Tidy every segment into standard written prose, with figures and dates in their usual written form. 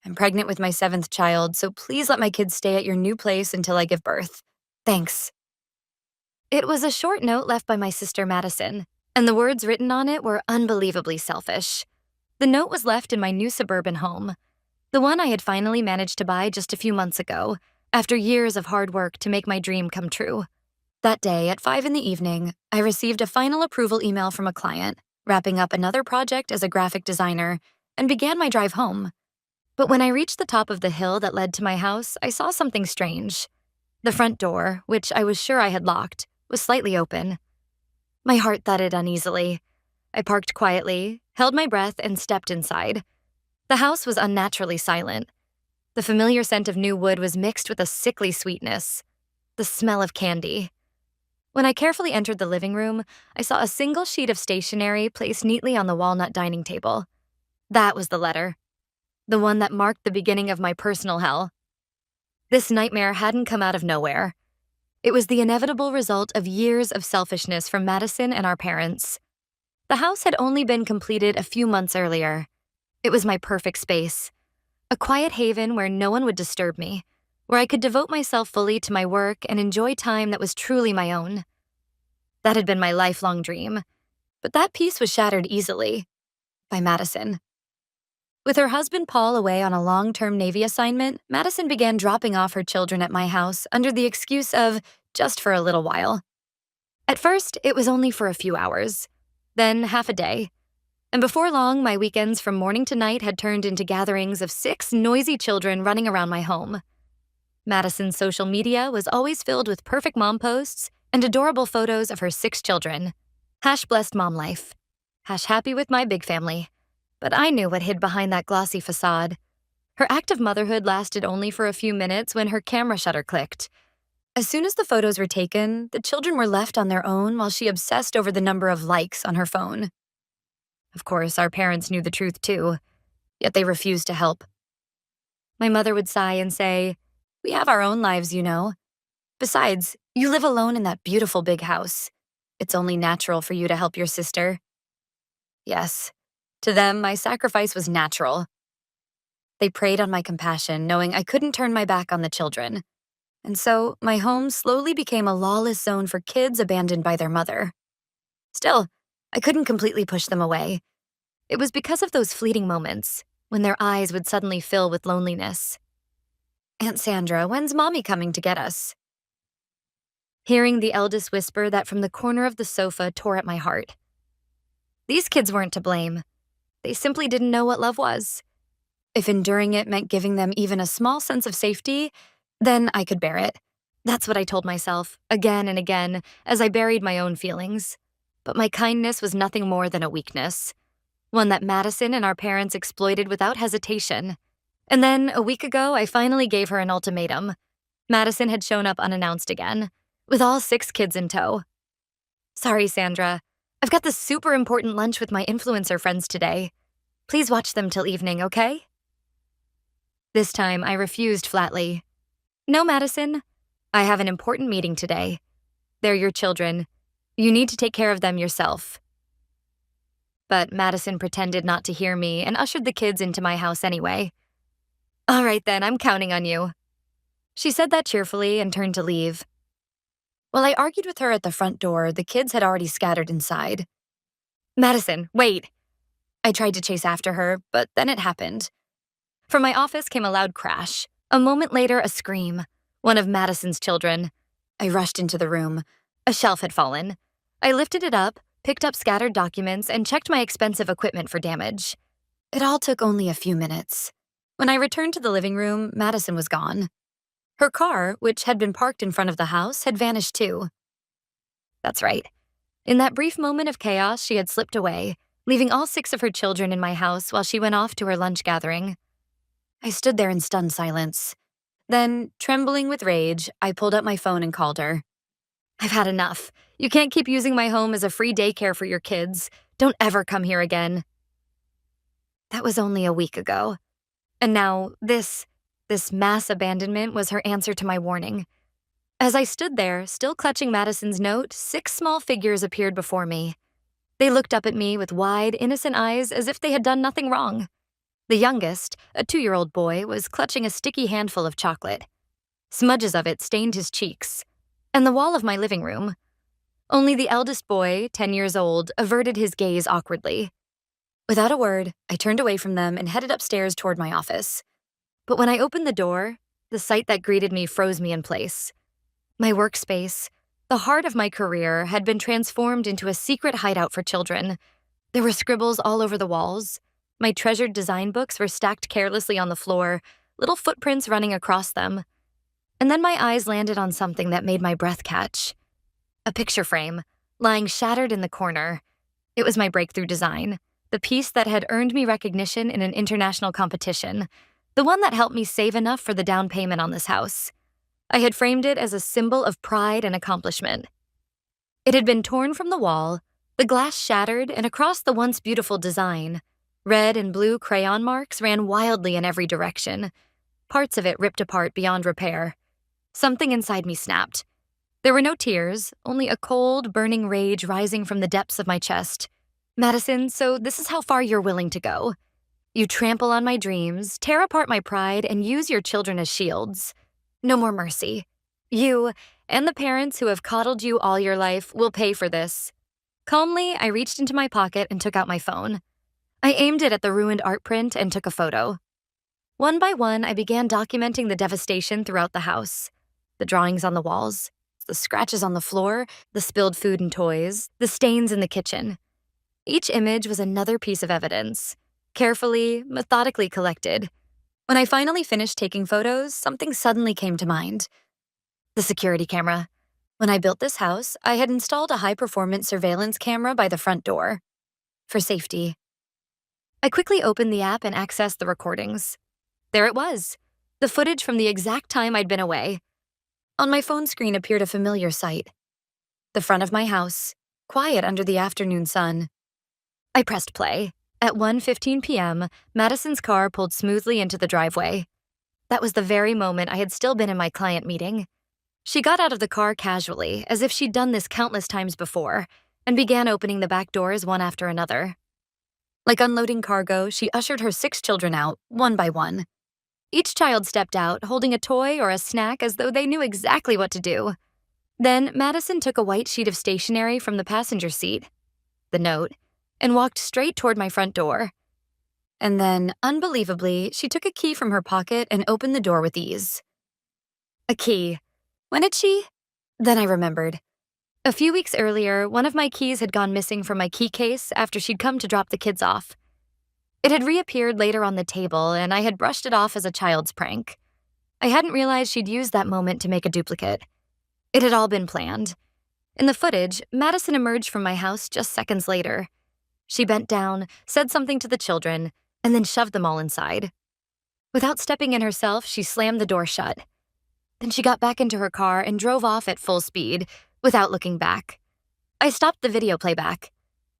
I'm pregnant with my 7th child, so please let my kids stay at your new place until I give birth. Thanks. It was a short note left by my sister Madison, and the words written on it were unbelievably selfish. The note was left in my new suburban home, the one I had finally managed to buy just a few months ago, after years of hard work to make my dream come true. That day, at 5 in the evening, I received a final approval email from a client, wrapping up another project as a graphic designer, and began my drive home. But when I reached the top of the hill that led to my house, I saw something strange. The front door, which I was sure I had locked, was slightly open. My heart thudded uneasily. I parked quietly, held my breath, and stepped inside. The house was unnaturally silent. The familiar scent of new wood was mixed with a sickly sweetness, the smell of candy. When I carefully entered the living room, I saw a single sheet of stationery placed neatly on the walnut dining table. That was the letter, the one that marked the beginning of my personal hell. This nightmare hadn't come out of nowhere. It was the inevitable result of years of selfishness from Madison and our parents. The house had only been completed a few months earlier. It was my perfect space, a quiet haven where no one would disturb me, where I could devote myself fully to my work and enjoy time that was truly my own. That had been my lifelong dream, but that peace was shattered easily by Madison. With her husband Paul away on a long-term Navy assignment, Madison began dropping off her children at my house under the excuse of just for a little while. At first, it was only for a few hours, then half a day. And before long, my weekends from morning to night had turned into gatherings of 6 noisy children running around my home. Madison's social media was always filled with perfect mom posts and adorable photos of her 6 children. #blessed mom life. #happy with my big family. But I knew what hid behind that glossy facade. Her act of motherhood lasted only for a few minutes when her camera shutter clicked. As soon as the photos were taken, the children were left on their own while she obsessed over the number of likes on her phone. Of course, our parents knew the truth too, yet they refused to help. My mother would sigh and say, "We have our own lives, you know. Besides, you live alone in that beautiful big house. It's only natural for you to help your sister." Yes, to them, my sacrifice was natural. They preyed on my compassion, knowing I couldn't turn my back on the children. And so, my home slowly became a lawless zone for kids abandoned by their mother. Still, I couldn't completely push them away. It was because of those fleeting moments, when their eyes would suddenly fill with loneliness. "Aunt Sandra, when's Mommy coming to get us?" Hearing the eldest whisper that from the corner of the sofa tore at my heart. These kids weren't to blame. They simply didn't know what love was. If enduring it meant giving them even a small sense of safety, then I could bear it. That's what I told myself, again and again, as I buried my own feelings. But my kindness was nothing more than a weakness, one that Madison and our parents exploited without hesitation. And then, a week ago, I finally gave her an ultimatum. Madison had shown up unannounced again, with all 6 kids in tow. "Sorry, Sandra. I've got this super important lunch with my influencer friends today. Please watch them till evening, okay?" This time, I refused flatly. "No, Madison. I have an important meeting today. They're your children. You need to take care of them yourself." But Madison pretended not to hear me and ushered the kids into my house anyway. "All right then, I'm counting on you." She said that cheerfully and turned to leave. While I argued with her at the front door, the kids had already scattered inside. "Madison, wait!" I tried to chase after her, but then it happened. From my office came a loud crash. A moment later, a scream. One of Madison's children. I rushed into the room. A shelf had fallen. I lifted it up, picked up scattered documents, and checked my expensive equipment for damage. It all took only a few minutes. When I returned to the living room, Madison was gone. Her car, which had been parked in front of the house, had vanished too. That's right. In that brief moment of chaos, she had slipped away, leaving all 6 of her children in my house while she went off to her lunch gathering. I stood there in stunned silence. Then, trembling with rage, I pulled up my phone and called her. "I've had enough. You can't keep using my home as a free daycare for your kids. Don't ever come here again." That was only a week ago. And now, this mass abandonment was her answer to my warning. As I stood there, still clutching Madison's note, 6 small figures appeared before me. They looked up at me with wide, innocent eyes as if they had done nothing wrong. The youngest, a 2-year-old boy, was clutching a sticky handful of chocolate. Smudges of it stained his cheeks. And the wall of my living room. Only the eldest boy, 10 years old, averted his gaze awkwardly. Without a word, I turned away from them and headed upstairs toward my office. But when I opened the door, the sight that greeted me froze me in place. My workspace, the heart of my career, had been transformed into a secret hideout for children. There were scribbles all over the walls. My treasured design books were stacked carelessly on the floor, little footprints running across them. And then my eyes landed on something that made my breath catch. A picture frame, lying shattered in the corner. It was my breakthrough design, the piece that had earned me recognition in an international competition, the one that helped me save enough for the down payment on this house. I had framed it as a symbol of pride and accomplishment. It had been torn from the wall, the glass shattered, and across the once beautiful design, red and blue crayon marks ran wildly in every direction, parts of it ripped apart beyond repair. Something inside me snapped. There were no tears, only a cold, burning rage rising from the depths of my chest. Madison, so this is how far you're willing to go. You trample on my dreams, tear apart my pride, and use your children as shields. No more mercy. You, and the parents who have coddled you all your life, will pay for this. Calmly, I reached into my pocket and took out my phone. I aimed it at the ruined art print and took a photo. One by one, I began documenting the devastation throughout the house. The drawings on the walls, the scratches on the floor, the spilled food and toys, the stains in the kitchen. Each image was another piece of evidence, carefully, methodically collected. When I finally finished taking photos, something suddenly came to mind. The security camera. When I built this house, I had installed a high-performance surveillance camera by the front door. For safety. I quickly opened the app and accessed the recordings. There it was, the footage from the exact time I'd been away. On my phone screen appeared a familiar sight. The front of my house, quiet under the afternoon sun. I pressed play. At 1:15 p.m., Madison's car pulled smoothly into the driveway. That was the very moment I had still been in my client meeting. She got out of the car casually, as if she'd done this countless times before, and began opening the back doors one after another. Like unloading cargo, she ushered her 6 children out, one by one. Each child stepped out, holding a toy or a snack as though they knew exactly what to do. Then Madison took a white sheet of stationery from the passenger seat, the note, and walked straight toward my front door. And then, unbelievably, she took a key from her pocket and opened the door with ease. A key. When did she? Then I remembered. A few weeks earlier, one of my keys had gone missing from my key case after she'd come to drop the kids off. It had reappeared later on the table, and I had brushed it off as a child's prank. I hadn't realized she'd used that moment to make a duplicate. It had all been planned. In the footage, Madison emerged from my house just seconds later. She bent down, said something to the children, and then shoved them all inside. Without stepping in herself, she slammed the door shut. Then she got back into her car and drove off at full speed, without looking back. I stopped the video playback.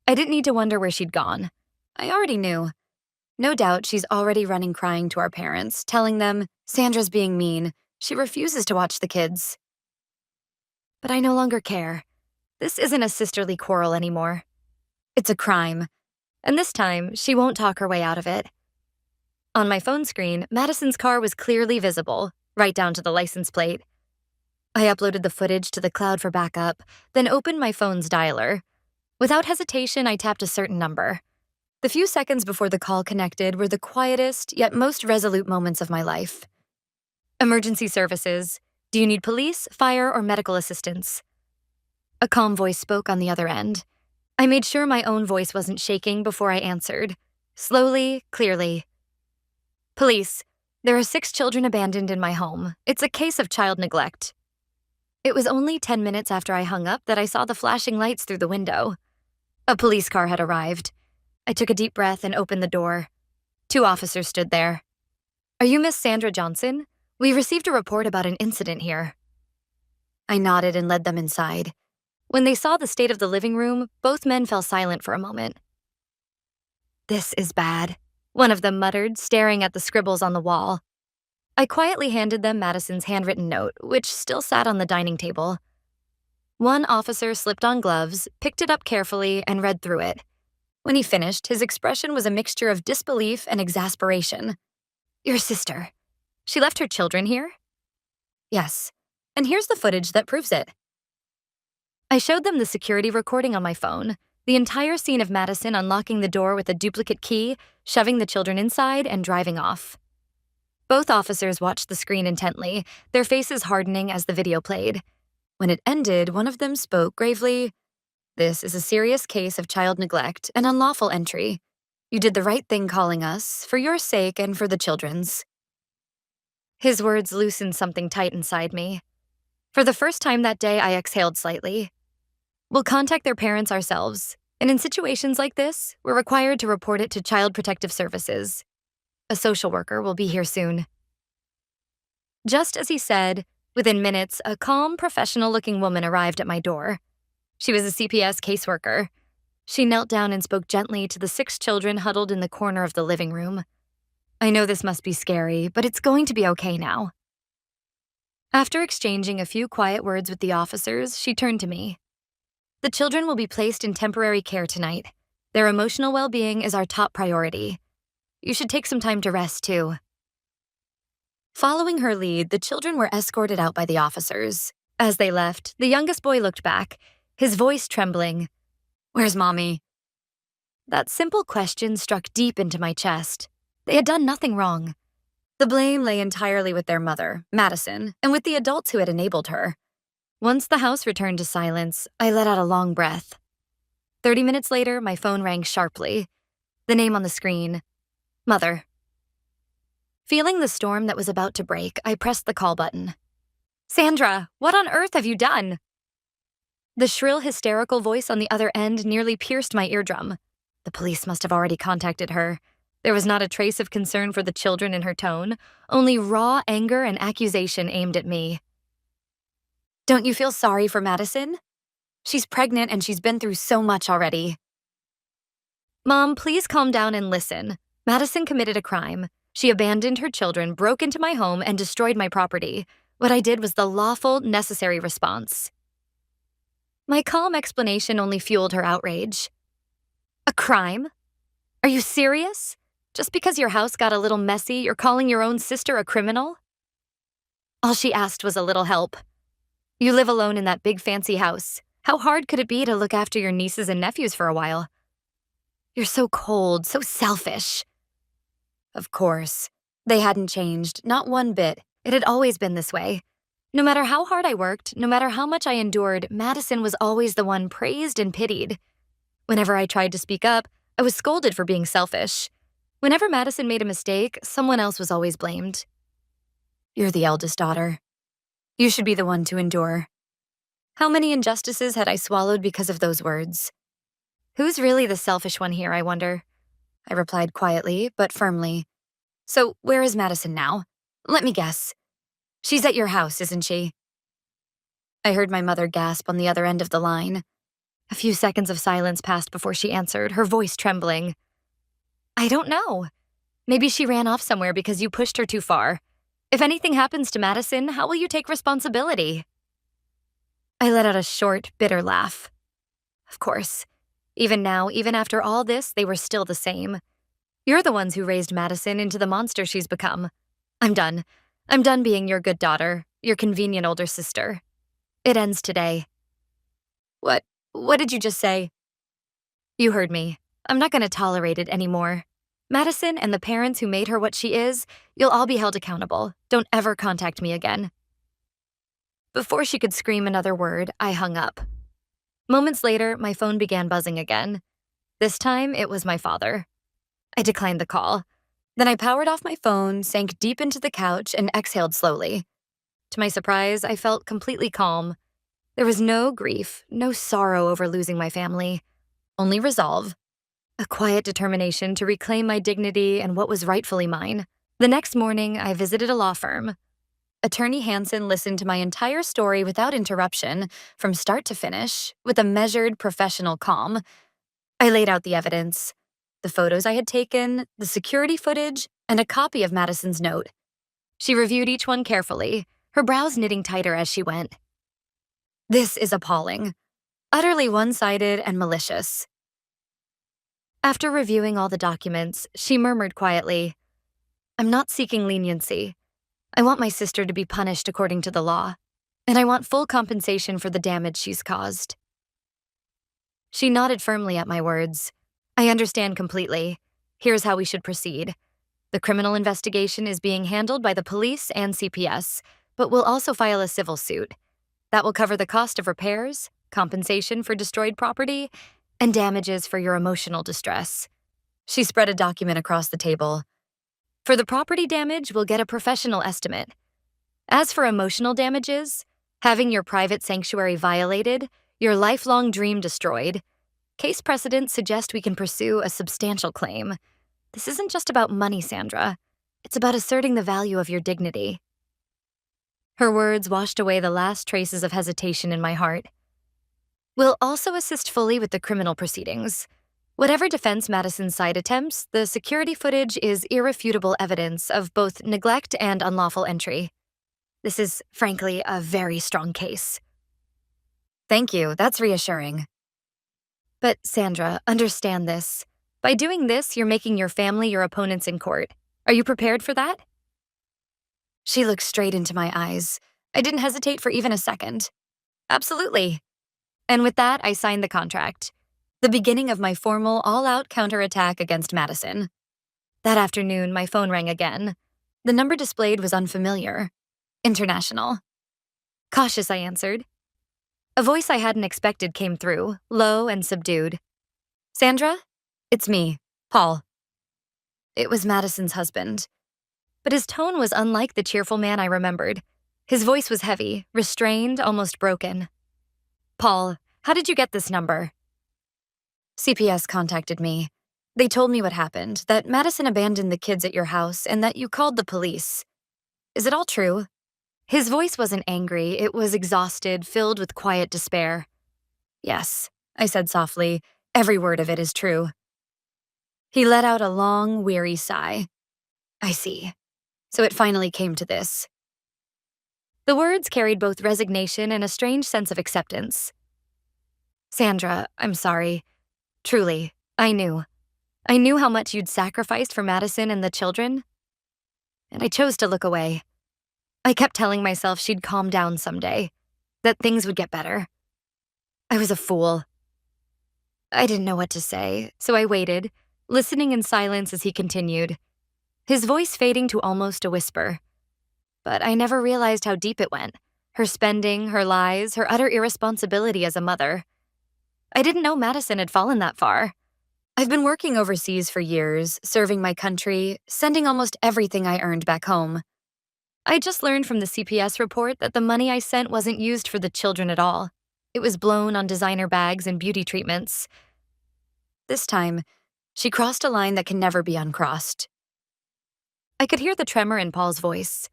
I didn't need to wonder where she'd gone. I already knew. No doubt she's already running crying to our parents, telling them, Sandra's being mean. She refuses to watch the kids. But I no longer care. This isn't a sisterly quarrel anymore. It's a crime. And this time, she won't talk her way out of it. On my phone screen, Madison's car was clearly visible, right down to the license plate. I uploaded the footage to the cloud for backup, then opened my phone's dialer. Without hesitation, I tapped a certain number. The few seconds before the call connected were the quietest, yet most resolute moments of my life. Emergency services. Do you need police, fire, or medical assistance? A calm voice spoke on the other end. I made sure my own voice wasn't shaking before I answered. Slowly, clearly. Police. There are 6 children abandoned in my home. It's a case of child neglect. It was only 10 minutes after I hung up that I saw the flashing lights through the window. A police car had arrived. I took a deep breath and opened the door. 2 officers stood there. Are you Miss Sandra Johnson? We received a report about an incident here. I nodded and led them inside. When they saw the state of the living room, both men fell silent for a moment. This is bad, one of them muttered, staring at the scribbles on the wall. I quietly handed them Madison's handwritten note, which still sat on the dining table. One officer slipped on gloves, picked it up carefully, and read through it. When he finished, his expression was a mixture of disbelief and exasperation. Your sister. She left her children here? Yes. And here's the footage that proves it. I showed them the security recording on my phone, the entire scene of Madison unlocking the door with a duplicate key, shoving the children inside, and driving off. Both officers watched the screen intently, their faces hardening as the video played. When it ended, one of them spoke gravely. This is a serious case of child neglect and unlawful entry. You did the right thing calling us, for your sake and for the children's. His words loosened something tight inside me. For the first time that day, I exhaled slightly. We'll contact their parents ourselves, and in situations like this, we're required to report it to Child Protective Services. A social worker will be here soon. Just as he said, within minutes, a calm, professional-looking woman arrived at my door. She was a CPS caseworker. She knelt down and spoke gently to the 6 children huddled in the corner of the living room. I know this must be scary, but it's going to be okay now. After exchanging a few quiet words with the officers, she turned to me. The children will be placed in temporary care tonight. Their emotional well-being is our top priority. You should take some time to rest, too. Following her lead, the children were escorted out by the officers. As they left, the youngest boy looked back, his voice trembling. Where's Mommy? That simple question struck deep into my chest. They had done nothing wrong. The blame lay entirely with their mother, Madison, and with the adults who had enabled her. Once the house returned to silence, I let out a long breath. 30 minutes later, my phone rang sharply. The name on the screen, Mother. Feeling the storm that was about to break, I pressed the call button. Sandra, what on earth have you done? The shrill, hysterical voice on the other end nearly pierced my eardrum. The police must have already contacted her. There was not a trace of concern for the children in her tone, only raw anger and accusation aimed at me. Don't you feel sorry for Madison? She's pregnant and she's been through so much already. Mom, please calm down and listen. Madison committed a crime. She abandoned her children, broke into my home, and destroyed my property. What I did was the lawful, necessary response. My calm explanation only fueled her outrage. A crime? Are you serious? Just because your house got a little messy, you're calling your own sister a criminal? All she asked was a little help. You live alone in that big fancy house. How hard could it be to look after your nieces and nephews for a while? You're so cold, so selfish. Of course. They hadn't changed, not one bit. It had always been this way. No matter how hard I worked, no matter how much I endured, Madison was always the one praised and pitied. Whenever I tried to speak up, I was scolded for being selfish. Whenever Madison made a mistake, someone else was always blamed. You're the eldest daughter. You should be the one to endure. How many injustices had I swallowed because of those words? Who's really the selfish one here, I wonder? I replied quietly, but firmly. So, where is Madison now? Let me guess. She's at your house, isn't she? I heard my mother gasp on the other end of the line. A few seconds of silence passed before she answered, her voice trembling. I don't know. Maybe she ran off somewhere because you pushed her too far. If anything happens to Madison, how will you take responsibility? I let out a short, bitter laugh. Of course. Even now, even after all this, they were still the same. You're the ones who raised Madison into the monster she's become. I'm done. I'm done being your good daughter, your convenient older sister. It ends today. What did you just say? You heard me. I'm not going to tolerate it anymore. Madison and the parents who made her what she is, you'll all be held accountable. Don't ever contact me again. Before she could scream another word, I hung up. Moments later, my phone began buzzing again. This time, it was my father. I declined the call. Then I powered off my phone, sank deep into the couch, and exhaled slowly. To my surprise, I felt completely calm. There was no grief, no sorrow over losing my family. Only resolve. A quiet determination to reclaim my dignity and what was rightfully mine. The next morning, I visited a law firm. Attorney Hansen listened to my entire story without interruption, from start to finish, with a measured, professional calm. I laid out the evidence. The photos I had taken, the security footage, and a copy of Madison's note. She reviewed each one carefully, her brows knitting tighter as she went. This is appalling. Utterly one-sided and malicious. After reviewing all the documents, she murmured quietly, "I'm not seeking leniency. I want my sister to be punished according to the law, and I want full compensation for the damage she's caused." She nodded firmly at my words. "I understand completely. Here's how we should proceed. The criminal investigation is being handled by the police and CPS, but we'll also file a civil suit. That will cover the cost of repairs, compensation for destroyed property, and damages for your emotional distress." She spread a document across the table. "For the property damage, we'll get a professional estimate. As for emotional damages, having your private sanctuary violated, your lifelong dream destroyed, case precedents suggest we can pursue a substantial claim. This isn't just about money, Sandra. It's about asserting the value of your dignity." Her words washed away the last traces of hesitation in my heart. "We'll also assist fully with the criminal proceedings. Whatever defense Madison's side attempts, the security footage is irrefutable evidence of both neglect and unlawful entry. This is, frankly, a very strong case." "Thank you, that's reassuring." "But, Sandra, understand this. By doing this, you're making your family your opponents in court. Are you prepared for that?" She looked straight into my eyes. I didn't hesitate for even a second. "Absolutely." And with that, I signed the contract. The beginning of my formal, all-out counterattack against Madison. That afternoon, my phone rang again. The number displayed was unfamiliar. International. Cautious, I answered. A voice I hadn't expected came through, low and subdued. "Sandra? It's me, Paul." It was Madison's husband. But his tone was unlike the cheerful man I remembered. His voice was heavy, restrained, almost broken. "Paul, how did you get this number?" "CPS contacted me. They told me what happened, that Madison abandoned the kids at your house and that you called the police. Is it all true?" His voice wasn't angry, it was exhausted, filled with quiet despair. "Yes," I said softly. "Every word of it is true." He let out a long, weary sigh. "I see. So it finally came to this." The words carried both resignation and a strange sense of acceptance. "Sandra, I'm sorry. Truly, I knew. I knew how much you'd sacrificed for Madison and the children. And I chose to look away. I kept telling myself she'd calm down someday, that things would get better. I was a fool." I didn't know what to say, so I waited, listening in silence as he continued, his voice fading to almost a whisper. But I never realized how deep it went. Her spending, her lies, her utter irresponsibility as a mother. I didn't know Madison had fallen that far. I've been working overseas for years, serving my country, sending almost everything I earned back home. I just learned from the CPS report that the money I sent wasn't used for the children at all. It was blown on designer bags and beauty treatments. This time, she crossed a line that can never be uncrossed. I could hear the tremor in Paul's voice.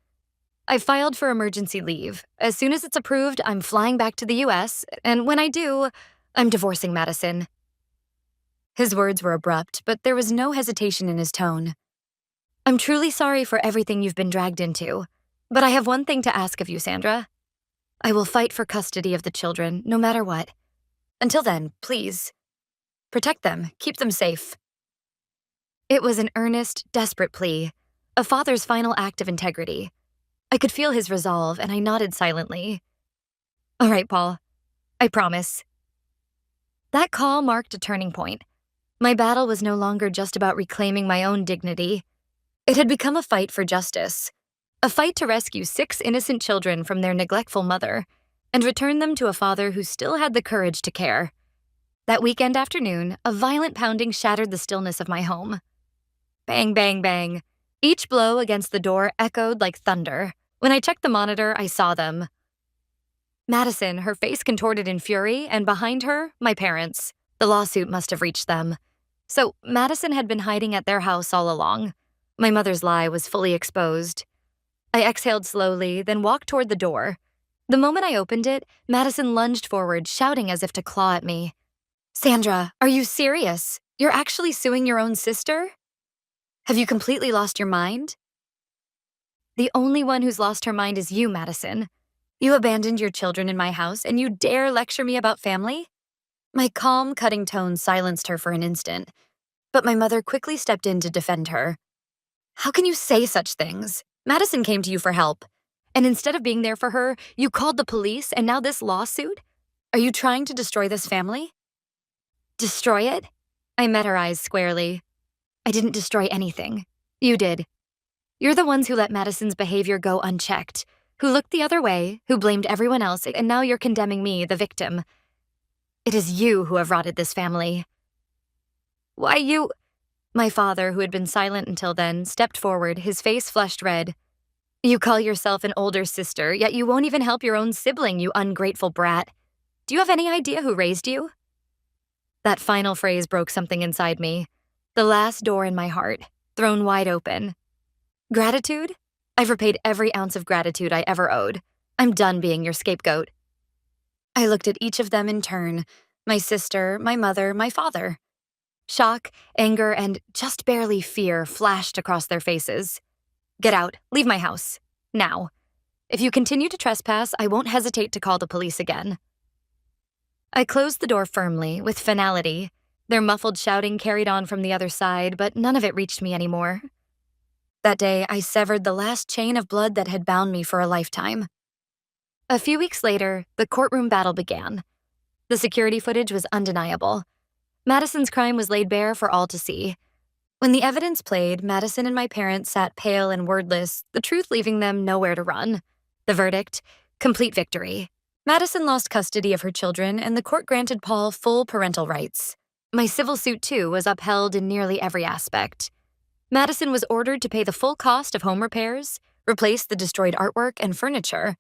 "I filed for emergency leave. As soon as it's approved, I'm flying back to the US, and when I do, I'm divorcing Madison." His words were abrupt, but there was no hesitation in his tone. "I'm truly sorry for everything you've been dragged into, but I have one thing to ask of you, Sandra. I will fight for custody of the children, no matter what. Until then, please, protect them, keep them safe." It was an earnest, desperate plea, a father's final act of integrity. I could feel his resolve, and I nodded silently. "All right, Paul. I promise." That call marked a turning point. My battle was no longer just about reclaiming my own dignity. It had become a fight for justice, a fight to rescue 6 innocent children from their neglectful mother and return them to a father who still had the courage to care. That weekend afternoon, a violent pounding shattered the stillness of my home. Bang, bang, bang. Each blow against the door echoed like thunder. When I checked the monitor, I saw them. Madison, her face contorted in fury, and behind her, my parents. The lawsuit must have reached them. So Madison had been hiding at their house all along. My mother's lie was fully exposed. I exhaled slowly, then walked toward the door. The moment I opened it, Madison lunged forward, shouting as if to claw at me. "Sandra, are you serious? You're actually suing your own sister? Have you completely lost your mind?" "The only one who's lost her mind is you, Madison. You abandoned your children in my house, and you dare lecture me about family?" My calm, cutting tone silenced her for an instant. But my mother quickly stepped in to defend her. How can you say such things? Madison came to you for help. And instead of being there for her, you called the police and now this lawsuit? Are you trying to destroy this family? Destroy it? I met her eyes squarely. I didn't destroy anything. You did. You're the ones who let Madison's behavior go unchecked, who looked the other way, who blamed everyone else, and now you're condemning me, the victim. It is you who have rotted this family. Why you— My father, who had been silent until then, stepped forward, his face flushed red. You call yourself an older sister, yet you won't even help your own sibling, you ungrateful brat. Do you have any idea who raised you? That final phrase broke something inside me. The last door in my heart, thrown wide open. Gratitude? I've repaid every ounce of gratitude I ever owed. I'm done being your scapegoat. I looked at each of them in turn, my sister, my mother, my father. Shock, anger, and just barely fear flashed across their faces. Get out. Leave my house. Now. If you continue to trespass, I won't hesitate to call the police again. I closed the door firmly, with finality. Their muffled shouting carried on from the other side, but none of it reached me anymore. That day, I severed the last chain of blood that had bound me for a lifetime. A few weeks later, the courtroom battle began. The security footage was undeniable. Madison's crime was laid bare for all to see. When the evidence played, Madison and my parents sat pale and wordless, the truth leaving them nowhere to run. The verdict: complete victory. Madison lost custody of her children, and the court granted Paul full parental rights. My civil suit, too, was upheld in nearly every aspect. Madison was ordered to pay the full cost of home repairs, replace the destroyed artwork and furniture,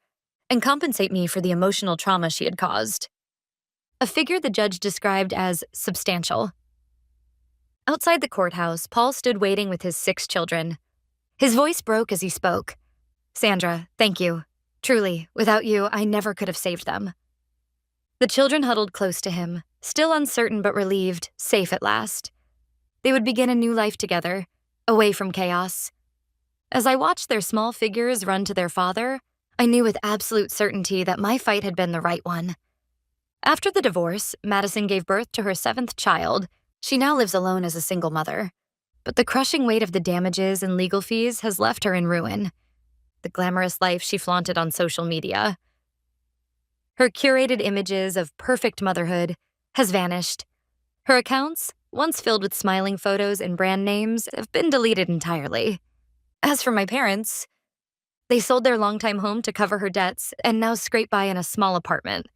and compensate me for the emotional trauma she had caused. A figure the judge described as substantial. Outside the courthouse, Paul stood waiting with his 6 children. His voice broke as he spoke. Sandra, thank you. Truly, without you, I never could have saved them. The children huddled close to him, still uncertain but relieved, safe at last. They would begin a new life together, away from chaos. As I watched their small figures run to their father, I knew with absolute certainty that my fight had been the right one. After the divorce, Madison gave birth to her 7th child. She now lives alone as a single mother. But the crushing weight of the damages and legal fees has left her in ruin. The glamorous life she flaunted on social media, her curated images of perfect motherhood, has vanished. Her accounts, once filled with smiling photos and brand names, have been deleted entirely. As for my parents, they sold their longtime home to cover her debts and now scrape by in a small apartment.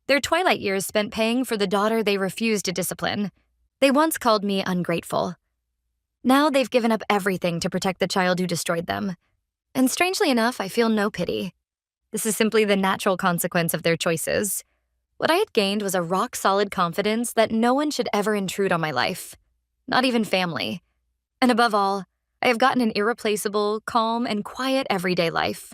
Their twilight years spent paying for the daughter they refused to discipline. They once called me ungrateful. Now they've given up everything to protect the child who destroyed them. And strangely enough, I feel no pity. This is simply the natural consequence of their choices. What I had gained was a rock-solid confidence that no one should ever intrude on my life, not even family. And above all, I have gotten an irreplaceable, calm, and quiet everyday life.